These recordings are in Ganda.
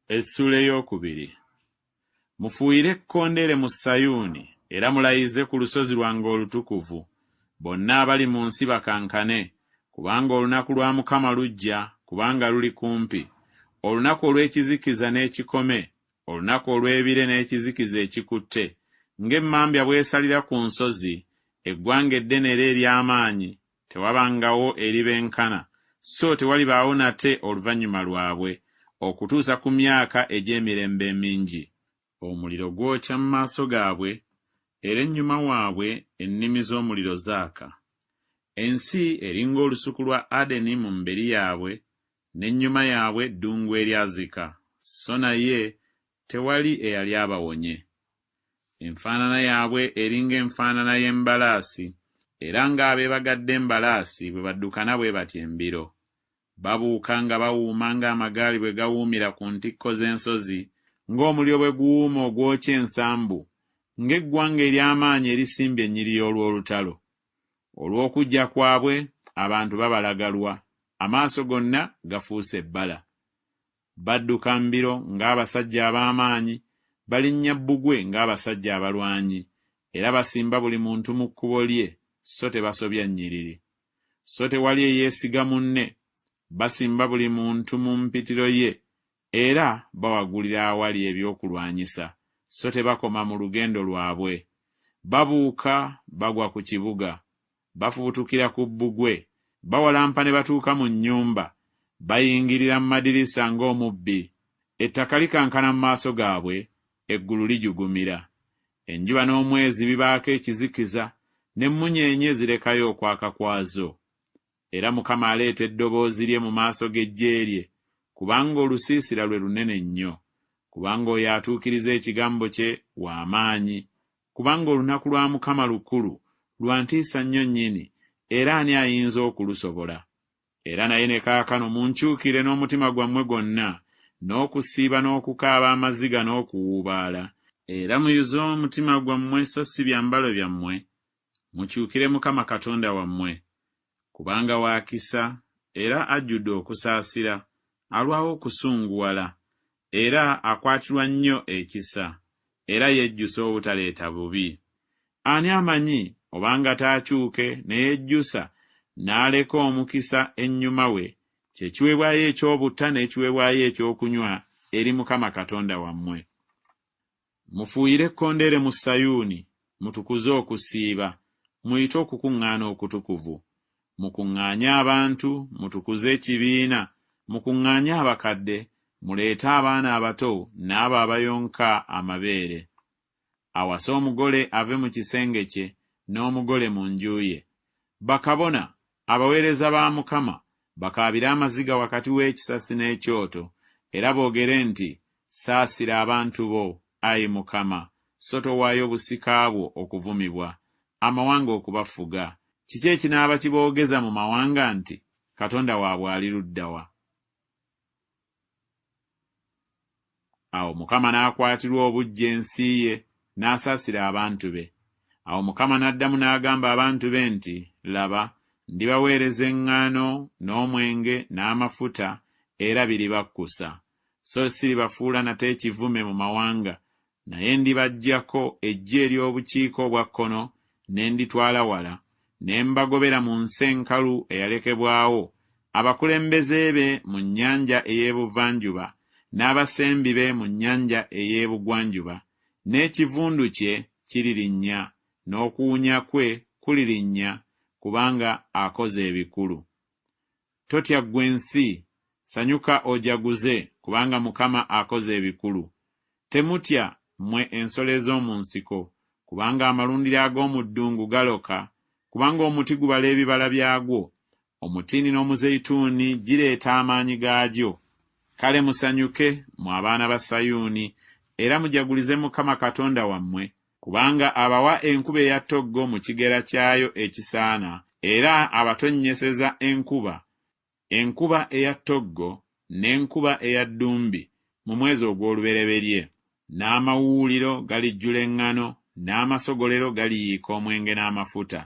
Essula ey'okubiri. Mufuuyire ekkondeere mu Sayuuni, era mulayize ku lusozi lwange olutukuvu. Bonna abali mu nsi bakankane, kubanga olunaku lwa Mukama lujja, kubanga luli kumpi. Olunaku olw'ekizikiza n'ekikome, olunaku olw'ebire n'ekizikiza ekikutte. Ng'emmambya bw'esalira ku nsozi, eggwanga eddene era ery'amaanyi, tewabangawo eribenkana, so tewalibaawo nate oluvannyuma lwabwe, okutuusa ku myaka egy'emirembe emingi. Omuliro gwokya mu maaso gaabwe, era ennyuma waabwe ennimi z'omuliro zaaka. Ensi eringa olusuku lwa Adeni mu mbiri yaabwe, n'ennyuma yaabwe ddungu eryazika, so naye tewali eyali abawonye. Enfaanana yaabwe eringa enfaanana y'embalaasi, era ng'abeebagadde embalaasi bwe baddukana bwe batya embiro. Babuuka nga bawuuma ng'amagaali bwe gawuumira ku ntikko z'ensozi, ng'omuliro bwe guwuuma ogwokya ensambu, ng'eggwanga ery'amaanyi erisimbye ennyiriri olw'olutalo. Olw'okujja kwabwe abantu babalagalwa, amaaso gonna gafuuse ebbala. Badduka mbiro ng'abasajja ab'amaanyi, balinnya bbugwe ng'abasajja abalwanyi, era basimba buli muntu mu kkubo lye, so tebasobya nnyiriri. So tewali eyeesiga munne, basimba buli muntu mu mpitiro ye, era bawagulira awali ebyokulwanyisa, so tebakoma mu lugendo lwabwe. Babuuka bagwa ku kibuga, bafubutukira ku bbugwe, bawalampa ne batuuka mu nnyumba, bayingirira mu madirisa ng'omubbi. Ettaka likankana mu maaso gaabwe, eggulu lijugumira. Enjuba n'omwezi bibaako ekizikiza, n'emmunyeenye zirekayo okwaka kwazo. Era Mukama aleeta eddoboozi lye mu maaso g'eggye lye, kubanga olusiisira lwe lunene nnyo. Kubanga oyo atuukiriza ekigambo kye w'amaanyi. Kubanga olunaku lwa Mukama lukulu, lwa ntiisa nnyo nnyini, era ani ayinza okulusobola? Era naye ne kaakano munkyukire n'omutima gwammwe gwonna, n'okusiiba n'okukaaba amaziga n'okuwuubaala. Era muyuze omutima gwammwe so si byambalo byammwe, mukyukire Mukama Katonda wammwe. Kubanga waakisa, era ajjudde okusaasira, alwawo okusunguwala, era akwatirwa nnyo ekisa, era yejjusa obutaleeta bubi. Ani amanyi obanga taakyuke ne yejjusa n'aleka omukisa ennyuma we, kye kiweebwayo eky'obutta n'ekiweebwayo ekyokunywa eri Mukama Katonda wammwe. Mufuuyire ekkondeere mu Sayuuni, mutukuze okusiiba, muyite okukuŋŋaana okutukuvu. Mukuŋŋaanye abantu, mutukuze ekibiina, mukuŋŋaanye abakadde, muleete abaana abato n'abo abayonka amabeere. Awase omugole ave mu kisenge kye, n'omugole mu nju ye. Bakabona, abaweereza ba Mukama, bakaabire amaziga wakati w'ekisasi n'ekyoto, era boogere nti, saasira abantu bo, Ayi Mukama, so towaayo busika bwo okuvumibwa, amawanga okubafuga. Kiki ekinaaba kiboogeza mu mawanga nti, Katonda waabwe ali ludda wa? Awo Mukama n'akwatirwa obujja ensi ye, n'asaasira abantu be. Awo Mukama n'addamu n'agamba abantu be nti, laba, ndibaweereza eŋŋaano, n'omwenge, n'amafuta, era biribakkusa. So siribafuula nate ekivume mu mawanga, naye ndibaggyako eggye ery'obukiika obwa kkono, ne nditwala wala, ne mbagobera mu nsi enkalu eyalekebwawo, abakulembeze be mu nnyanja ey'ebuvanjuba, n'abasembi be mu nnyanja ey'ebugwanjuba. N'ekivundu kye kiririnnya, n'okuwunya kwe kulirinnya, kubanga akoze ebikulu. Totya ggwe ensi, sanyuka ojaguze, kubanga Mukama akoze ebikulu. Temutya mmwe ensolo ez'omu nsiko, kubanga amalundiro ag'omu ddungu galoka, kubanga omuti gubala ebibala byagwo, omutiini n'omuzeyituuni gireeta amaanyi gaagyo. Kale musanyuke, mmwe abaana ba Sayuuni, era mujagulize Mukama Katonda wammwe, kubanga abawa enkuba eya ttoggo mu kigera kyayo ekisaana, era abatonnyeseza enkuba eya ttoggo n'enkuba eya ddumbi mu mwezi ogw'olubereberye. N'amawuuliro galijjula eŋŋano, n'amasogolero galiyiika omwenge n'amafuta.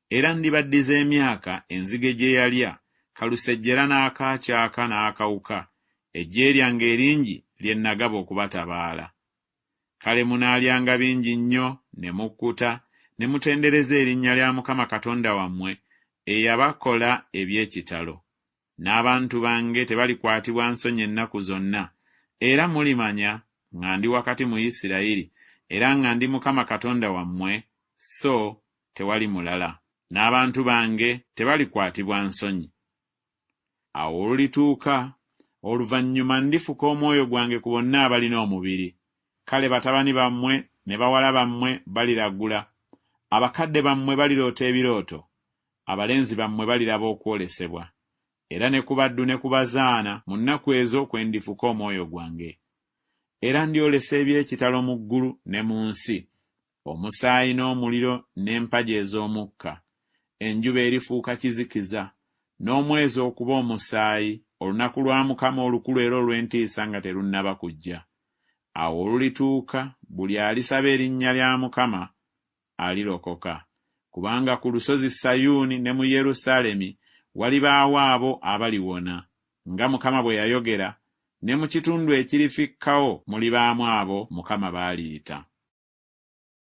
Era ndibaddiza emyaka enzige gye yalya, kalusejjera n'akaacaaka n'akawuka. Eggye lyange eringi lye nagaba okubatabaala. Kale munaalyanga bingi nnyo ne mukkuta ne mutendereza erinnya lya Mukama Katonda wammwe eyabakola eby'ekitalo. N'abantu bange tebalikwatibwa nsonyi ennaku zonna, era mulimanya nga ndi wakati mu Isirayiri, era nga ndi Mukama Katonda wammwe, so tewali mulala. N'abantu bange tebalikwatibwa nsonyi. Awo olulituuka, oluvannyuma ndifuka omwoyo gwange ku bonna abalina omubiri. Kale batabani bammwe ne bawala bammwe baliragula, abakadde bammwe baliroota ebirooto, abalenzi bammwe baliraba okwolesebwa, era ne ku baddu ne ku bazaana mu nnaku ezo kwe ndifuka omwoyo gwange. Era ndyolesa eby'ekitalo mu ggulu ne mu nsi, omusaayi n'omuliro n'empagi ez'omukka. Enjuba erifuuka kizikiza, n'omwezi okuba omusaayi, olunaku lwa Mukama olukulu era olw'entiisa nga terunnaba kujja. Awo olulituuka, buli alisaba erinnya lya Mukama alirokoka. Kubanga ku lusozi Sayuuni ne mu Yerusaalemi walibaawo abo abaliwona, nga Mukama bwe yayogera, ne mu kitundu ekirifikkawo mulibaamu abo Mukama b'aliyita.